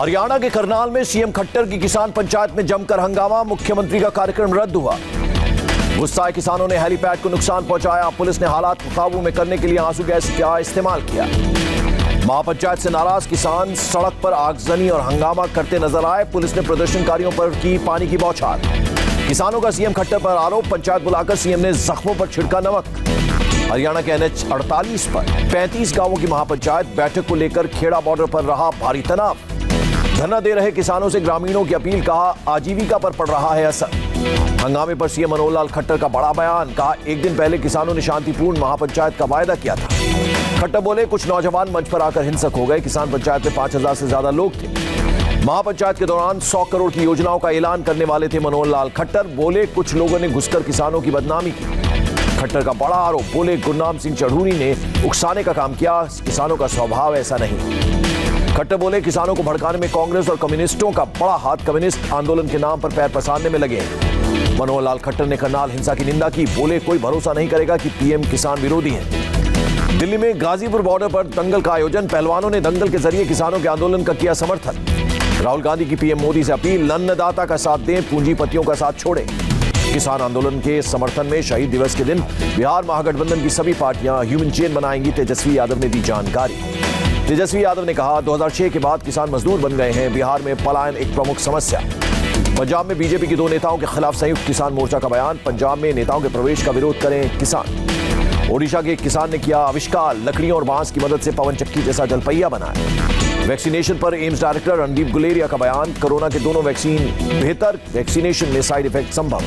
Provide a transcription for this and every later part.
हरियाणा के करनाल में सीएम खट्टर की किसान पंचायत में जमकर हंगामा, मुख्यमंत्री का कार्यक्रम रद्द हुआ। गुस्साए किसानों ने हेलीपैड को नुकसान पहुंचाया। पुलिस ने हालात को काबू में करने के लिए आंसू गैस का इस्तेमाल किया। महापंचायत से नाराज किसान सड़क पर आगजनी और हंगामा करते नजर आए। पुलिस ने प्रदर्शनकारियों पर की पानी की बौछार। किसानों का सीएम खट्टर पर आरोप, पंचायत बुलाकर सीएम ने जख्मों पर छिड़का नमक। हरियाणा के NH 48 पर 35 गांवों की महापंचायत बैठक को लेकर खेड़ा बॉर्डर पर रहा भारी तनाव। धरना दे रहे किसानों से ग्रामीणों की अपील, कहा आजीविका पर पड़ रहा है असर। हंगामे पर सीएम मनोहर लाल खट्टर का बड़ा बयान, कहा एक दिन पहले किसानों ने शांतिपूर्ण महापंचायत का वायदा किया था। खट्टर बोले कुछ नौजवान मंच पर आकर हिंसक हो गए। किसान पंचायत में 5000 से ज्यादा लोग थे। महापंचायत के दौरान 100 करोड़ की योजनाओं का ऐलान करने वाले थे मनोहर लाल खट्टर। बोले कुछ लोगों ने घुसकर किसानों की बदनामी की। खट्टर का बड़ा आरोप, बोले गुरनाम सिंह चढ़ूरी ने उकसाने का काम किया, किसानों का स्वभाव ऐसा नहीं। खट्टर बोले किसानों को भड़काने में कांग्रेस और कम्युनिस्टों का बड़ा हाथ, कम्युनिस्ट आंदोलन के नाम पर पैर पसारने में लगे। मनोहर लाल खट्टर ने करनाल हिंसा की निंदा की। बोले कोई भरोसा नहीं करेगा कि पीएम किसान विरोधी हैं। दिल्ली में गाजीपुर बॉर्डर पर दंगल का आयोजन, पहलवानों ने दंगल के जरिए किसानों के आंदोलन का किया समर्थन। राहुल गांधी की पीएम मोदी से अपील, अन्नदाता का साथ दें, पूंजीपतियों का साथ छोड़ें। किसान आंदोलन के समर्थन में शहीद दिवस के दिन बिहार महागठबंधन की सभी पार्टियां ह्यूमन चेन बनाएंगी, तेजस्वी यादव ने दी जानकारी। तेजस्वी यादव ने कहा 2006 के बाद किसान मजदूर बन गए हैं। बिहार में पलायन एक प्रमुख समस्या। पंजाब में बीजेपी की 2 नेताओं के खिलाफ संयुक्त किसान मोर्चा का बयान, पंजाब में नेताओं के प्रवेश का विरोध करें किसान। ओडिशा के एक किसान ने किया आविष्कार, लकड़ियों और बांस की मदद से पवन चक्की जैसा जलपैया बनाया। वैक्सीनेशन पर एम्स डायरेक्टर रणदीप गुलेरिया का बयान, कोरोना के दोनों वैक्सीन बेहतर, वैक्सीनेशन में साइड इफेक्ट संभव।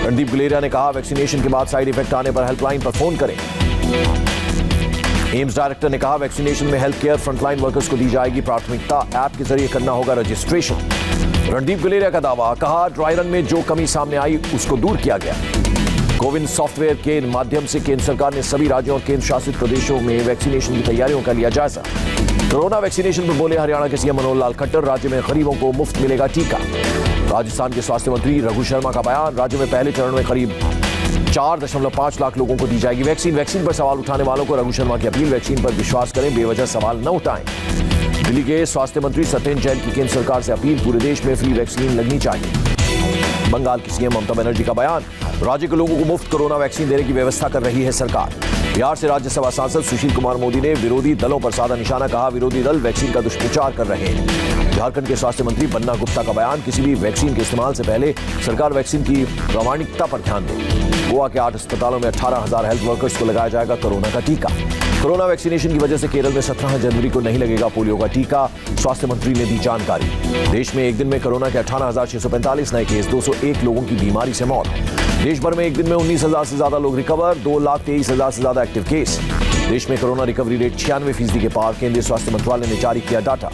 रणदीप गुलेरिया ने कहा वैक्सीनेशन के बाद साइड इफेक्ट आने पर हेल्पलाइन पर फोन करें। एम्स डायरेक्टर ने कहा वैक्सीनेशन में हेल्थ केयर फ्रंटलाइन वर्कर्स को दी जाएगी प्राथमिकता, ऐप के जरिए करना होगा रजिस्ट्रेशन। रणदीप गुलेरिया का दावा, कहा ड्राई रन में जो कमी सामने आई उसको दूर किया गया। कोविन सॉफ्टवेयर के माध्यम से केंद्र सरकार ने सभी राज्यों और केंद्र शासित प्रदेशों में वैक्सीनेशन की तैयारियों का लिया जायजा। कोरोना वैक्सीनेशन पर बोले हरियाणा के सीएम मनोहर लाल खट्टर, राज्य में गरीबों को मुफ्त मिलेगा टीका। राजस्थान के स्वास्थ्य मंत्री रघु शर्मा का बयान, राज्य में पहले चरण में करीब 4.5 लाख लोगों को दी जाएगी वैक्सीन। वैक्सीन पर सवाल उठाने वालों को रघु शर्मा की अपील, वैक्सीन पर विश्वास करें, बेवजह सवाल न उठाएं। दिल्ली के स्वास्थ्य मंत्री सत्येंद्र जैन की केंद्र सरकार से अपील, पूरे देश में फ्री वैक्सीन लगनी चाहिए। बंगाल की सीएम ममता बनर्जी का बयान, राज्य के लोगों को मुफ्त कोरोना वैक्सीन देने की व्यवस्था कर रही है सरकार। बिहार से राज्यसभा सांसद सुशील कुमार मोदी ने विरोधी दलों पर साधा निशाना, कहा विरोधी दल वैक्सीन का दुष्प्रचार कर रहे हैं। झारखंड के स्वास्थ्य मंत्री बन्ना गुप्ता का बयान, किसी भी वैक्सीन के इस्तेमाल से पहले सरकार वैक्सीन की प्रामाणिकता पर ध्यान दे। गोवा के 8 अस्पतालों में 18,000 हेल्थ वर्कर्स को लगाया जाएगा कोरोना का टीका। कोरोना वैक्सीनेशन की वजह से केरल में 17 जनवरी को नहीं लगेगा पोलियो का टीका, स्वास्थ्य मंत्री ने दी जानकारी। देश में एक दिन में कोरोना के 18,645 नए केस, 201 लोगों की बीमारी से मौत। देश भर में एक दिन में 19,000 से ज्यादा लोग रिकवर, 2,23,000 से ज्यादा एक्टिव केस। देश में कोरोना रिकवरी रेट 96% के पार, केंद्रीय स्वास्थ्य मंत्रालय ने जारी किया डाटा।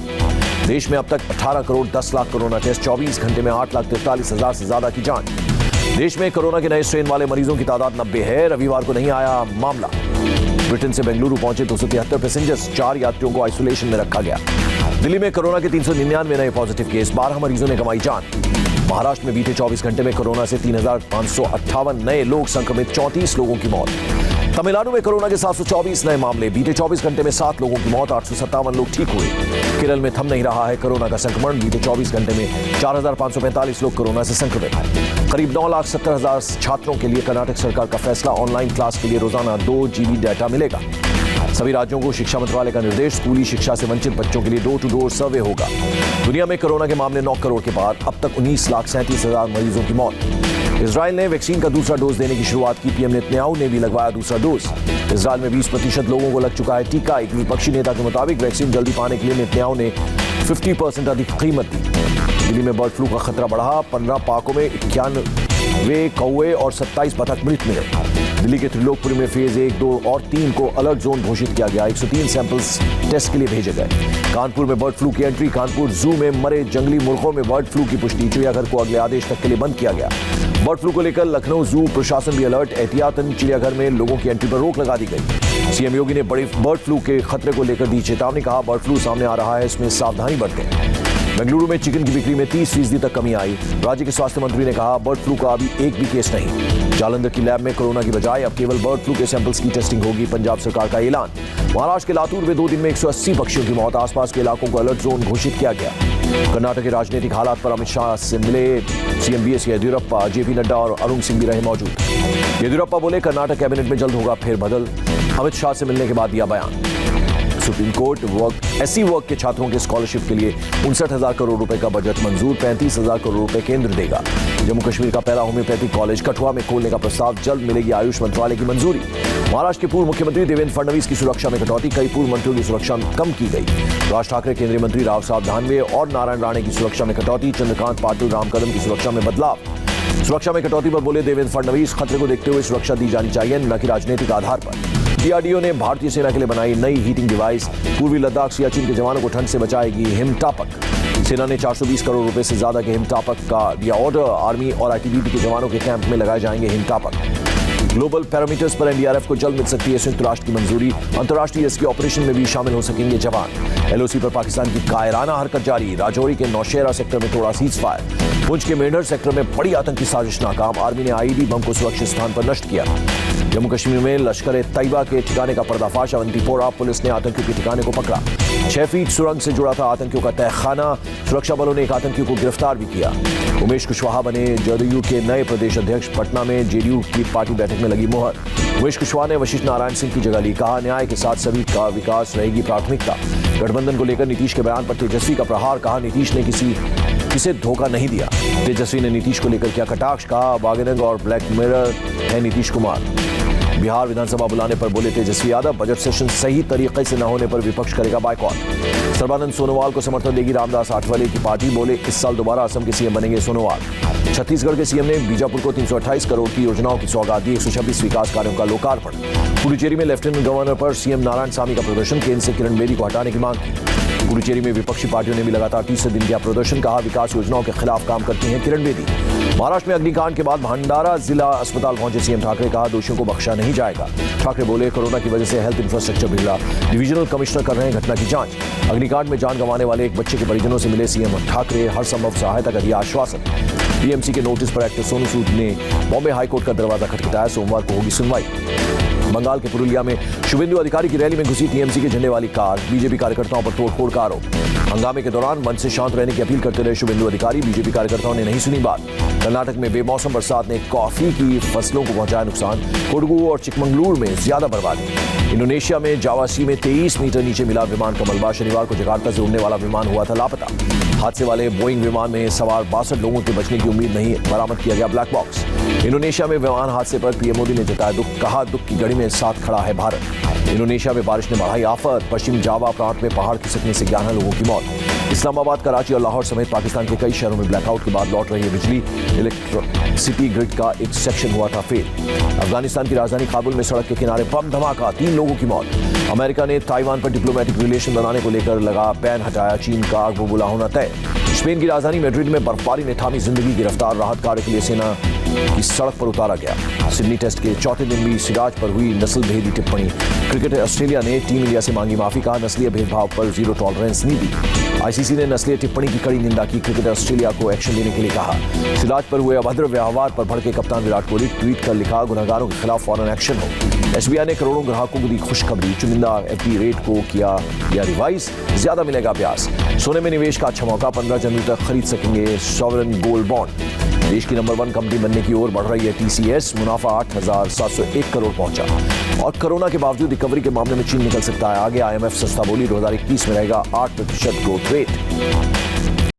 देश में अब तक 18 करोड़ 10 लाख कोरोना टेस्ट, 24 घंटे में 8,43,000 से ज्यादा की जांच। देश में कोरोना के नए स्ट्रेन वाले मरीजों की तादाद 90 है। रविवार को नहीं आया मामला। ब्रिटेन से बेंगलुरु पहुंचे 273 पैसेंजर्स, 4 यात्रियों को आइसोलेशन में रखा गया। दिल्ली में कोरोना के 399 नए पॉजिटिव केस, 12 मरीजों ने कमाई जान। महाराष्ट्र में बीते 24 घंटे में कोरोना से 3,558 नए लोग संक्रमित, 34 लोगों की मौत। तमिलनाडु में कोरोना के 724 नए मामले, बीते 24 घंटे में 7 लोगों की मौत, 857 लोग ठीक हुए। केरल में थम नहीं रहा है कोरोना का संक्रमण, बीते 24 घंटे में 4,545 लोग कोरोना से संक्रमित हैं। करीब 9,70,000 छात्रों के लिए कर्नाटक सरकार का फैसला, ऑनलाइन क्लास के लिए रोजाना 2 GB डाटा मिलेगा। सभी राज्यों को शिक्षा मंत्रालय का निर्देश, स्कूली शिक्षा से वंचित बच्चों के लिए डोर टू डोर सर्वे होगा। दुनिया में कोरोना के मामले 9 करोड़ के पार, अब तक 19,37,000 मरीजों की मौत। इजराइल ने वैक्सीन का दूसरा डोज देने की शुरुआत की, पीएम नेतन्याहू ने भी लगवाया दूसरा डोज। इजराइल में 20% लोगों को लग चुका है टीका। एक विपक्षी नेता के मुताबिक वैक्सीन जल्दी पाने के लिए नेतन्याहू ने 50% अधिक कीमत दी। दिल्ली में बर्ड फ्लू का खतरा बढ़ा, 15 पार्कों में 91 कौवे और 27 बतख मृत मिले। दिल्ली के त्रिलोकपुरी में फेज 1, 2 और 3 को अलर्ट जोन घोषित किया गया। 103 सैंपल्स टेस्ट के लिए भेजे गए। कानपुर में बर्ड फ्लू की एंट्री, कानपुर जू में मरे जंगली मुर्गों में बर्ड फ्लू की पुष्टि, चिड़ियाघर को अगले आदेश तक के लिए बंद किया गया। बर्ड फ्लू को लेकर लखनऊ जू प्रशासन भी अलर्ट, एहतियातन चिड़ियाघर में लोगों की एंट्री पर रोक लगा दी गई। सीएम योगी ने बड़े बर्ड फ्लू के खतरे को लेकर दी चेतावनी, कहा बर्ड फ्लू सामने आ रहा है, इसमें सावधानी बरतें। बेंगलुरु में चिकन की बिक्री में 30% तक कमी आई। राज्य के स्वास्थ्य मंत्री ने कहा, बर्ड फ्लू का अभी एक भी केस नहीं। जालंधर की लैब में कोरोना की बजाय अब केवल बर्ड फ्लू के सैंपल्स की टेस्टिंग होगी, पंजाब सरकार का ऐलान। महाराष्ट्र के लातूर में 2 दिन में 180 पक्षियों की मौत, आसपास के इलाकों को अलर्ट जोन घोषित किया गया। कर्नाटक के राजनीतिक हालात पर अमित शाह से मिले CM BS Yediyurappa, JP Nadda और अरुण सिंह भी रहे मौजूद। येदियुरप्पा बोले, कर्नाटक कैबिनेट में जल्द होगा फेरबदल। अमित शाह से मिलने के बाद दिया बयान। सुप्रीम कोर्ट एससी वर्ग के छात्रों के स्कॉलरशिप के लिए 59,000 करोड़ रुपए का बजट मंजूर, 35,000 करोड़ रुपए केंद्र देगा। जम्मू कश्मीर का पहला होम्योपैथिक कॉलेज कठुआ में खोलने का प्रस्ताव, जल्द मिलेगी आयुष मंत्रालय की मंजूरी। महाराष्ट्र के पूर्व मुख्यमंत्री देवेंद्र फडणवीस की सुरक्षा में कटौती, कई पूर्व मंत्रियों की सुरक्षा कम की गई। राज ठाकरे, केंद्रीय मंत्री राव साहब दानवे और नारायण राणे की सुरक्षा में कटौती, चंद्रकांत पाटिल, राम कदम की सुरक्षा में बदलाव। सुरक्षा में कटौती पर बोले देवेंद्र फडणवीस, खतरे को देखते हुए सुरक्षा दी जानी चाहिए, न कि राजनीतिक आधार पर। डीआरडीओ ने भारतीय सेना के लिए बनाई नई हीटिंग डिवाइस, पूर्वी लद्दाख सियाचिन के जवानों को ठंड से बचाएगी हिमटापक। सेना ने 420 करोड़ रुपए से ज्यादा के हिमटापक का दिया ऑर्डर, आर्मी और आईटीबीपी के जवानों के कैंप में लगाए जाएंगे हिमटापक। ग्लोबल पैरामीटर्स पर एनडीआरएफ को जल्द मिल सकती है संयुक्त राष्ट्र की मंजूरी, अंतर्राष्ट्रीय रेस्क्यू ऑपरेशन में भी शामिल हो सकेंगे जवान। एलओसी पर पाकिस्तान की कायराना हरकत जारी, राजौरी के नौशेरा सेक्टर में तोड़ा सीज फायर। पुंछ के मेंढर सेक्टर में बड़ी आतंकी साजिश नाकाम, आर्मी ने आईईडी बम को सुरक्षित स्थान पर नष्ट किया। जम्मू कश्मीर में लश्कर-ए-तैयबा के ठिकाने का पर्दाफाश, अवंतीपोरा पुलिस ने आतंकियों के ठिकाने को पकड़ा। 6 फीट सुरंग से जुड़ा था आतंकियों का तहखाना, सुरक्षा बलों ने एक आतंकी को गिरफ्तार भी किया। उमेश कुशवाहा बने जदयू के नए प्रदेश अध्यक्ष, पटना में जेडीयू की पार्टी बैठक में लगी मोहर। उमेश कुशवाहा ने वशिष्ठ नारायण सिंह की जगह ली, कहा न्याय के साथ सभी का विकास रहेगी प्राथमिकता। गठबंधन को लेकर नीतीश के बयान पर तेजस्वी का प्रहार, कहा नीतीश ने किसे धोखा नहीं दिया। तेजस्वी ने नीतीश को लेकर किया कटाक्ष, कहा बागेनंग और ब्लैक मिरर है नीतीश कुमार। बिहार विधानसभा बुलाने पर बोले तेजस्वी यादव, बजट सेशन सही तरीके से न होने पर विपक्ष करेगा बायकॉट। सर्बानंद सोनोवाल को समर्थन देगी रामदास आठवले की पार्टी, बोले इस साल दोबारा असम के सीएम बनेंगे सोनोवाल। छत्तीसगढ़ के सीएम ने बीजापुर को 328 करोड़ की योजनाओं की सौगात दी, 126 विकास कार्यों का लोकार्पण। पुडुचेरी में लेफ्टिनेंट गवर्नर पर सीएम नारायणसामी का प्रदर्शन, केंद्र से किरण बेदी को हटाने की मांग की। पुडुचेरी में विपक्षी पार्टियों ने भी लगातार 30 दिन किया प्रदर्शन, कहा विकास योजनाओं के खिलाफ काम करती हैं किरण बेदी। महाराष्ट्र में अग्निकांड के बाद भंडारा जिला अस्पताल पहुंचे सीएम ठाकरे, कहा दोषियों को बख्शा नहीं जाएगा। ठाकरे बोले कोरोना की वजह से हेल्थ इंफ्रास्ट्रक्चर बिगड़ा, डिविजनल कमिश्नर कर रहे हैं घटना की जांच। अग्निकांड में जान गंवाने वाले एक बच्चे के परिजनों से मिले सीएम ठाकरे, हर संभव सहायता का दिया आश्वासन। टीएमसी के नोटिस पर एक्टर सोनू सूद ने बॉम्बे हाईकोर्ट का दरवाजा खटखटाया, सोमवार को होगी सुनवाई। बंगाल के पुरुलिया में शुभेंदु अधिकारी की रैली में घुसी टीएमसी के झंडे वाली कार, बीजेपी कार्यकर्ताओं पर तोड़फोड़ का आरोप। हंगामे के दौरान मंच से शांत रहने की अपील करते रहे शुभेंदु अधिकारी, बीजेपी कार्यकर्ताओं ने नहीं सुनी बात। कर्नाटक में बेमौसम बरसात ने कॉफी की फसलों को पहुंचाया नुकसान, कोडगू और चिकमंगलुरु में ज्यादा बर्बादी। इंडोनेशिया में जावा सी में 23 मीटर नीचे मिला विमान का मलबा, शनिवार को जकार्ता से उड़ने वाला विमान हुआ था लापता। हादसे वाले बोइंग विमान में सवार 62 लोगों के बचने की उम्मीद नहीं, बरामद किया गया ब्लैक बॉक्स। इंडोनेशिया में विमान हादसे पर पीएम मोदी ने जताया दुख, कहा दुख की घड़ी में साथ खड़ा है भारत। इंडोनेशिया में बारिश ने बढ़ाई आफत, पश्चिम जावा प्रांत में पहाड़ खिसकने से 11 लोगों की मौत। इस्लामाबाद, कराची और लाहौर समेत पाकिस्तान के कई शहरों में ब्लैकआउट के बाद लौट रही है बिजली, इलेक्ट्रिसिटी ग्रिड का एक सेक्शन हुआ था फेल। अफगानिस्तान की राजधानी काबुल में सड़क के किनारे बम धमाका, 3 लोगों की मौत। अमेरिका ने ताइवान पर डिप्लोमेटिक रिलेशन बनाने को लेकर लगा बैन हटाया, चीन का आग बुबूला होना तय। स्पेन की राजधानी मैड्रिड में बर्फबारी ने थामी जिंदगी, गिरफ्तार राहत कार्य के लिए सेना की सड़क पर उतारा गया। सिडनी टेस्ट के चौथे दिन भी सिराज पर हुई नस्ल भेदी टिप्पणी। क्रिकेटर ऑस्ट्रेलिया ने टीम इंडिया से मांगी माफी, कहा नस्लीय भेदभाव पर जीरो टॉलरेंस नीति। आईसीसी ने नस्लीय टिप्पणी की कड़ी निंदा की, क्रिकेटर ऑस्ट्रेलिया को एक्शन लेने के लिए कहा। सिराज पर हुए अभद्र व्यवहार पर भड़के कप्तान विराट कोहली, ट्वीट कर लिखा गुनहगारों के खिलाफ फौरन एक्शन हो। एसबीआई ने करोड़ों ग्राहकों को दी खुशखबरी, चुनिंदा एफडी रेट को किया रिवाइज, ज्यादा मिलेगा ब्याज। सोने में निवेश का अच्छा मौका, 15 जनवरी तक खरीद सकेंगे सॉवरेन गोल्ड बॉन्ड। देश की नंबर 1 कंपनी बनने की ओर बढ़ रही है टीसीएस, मुनाफा 8,701 करोड़ पहुंचा। और कोरोना के बावजूद रिकवरी के मामले में चीन निकल सकता है आगे, आईएमएफ सस्ता बोली 2021 में रहेगा 8% ग्रोथ रेट।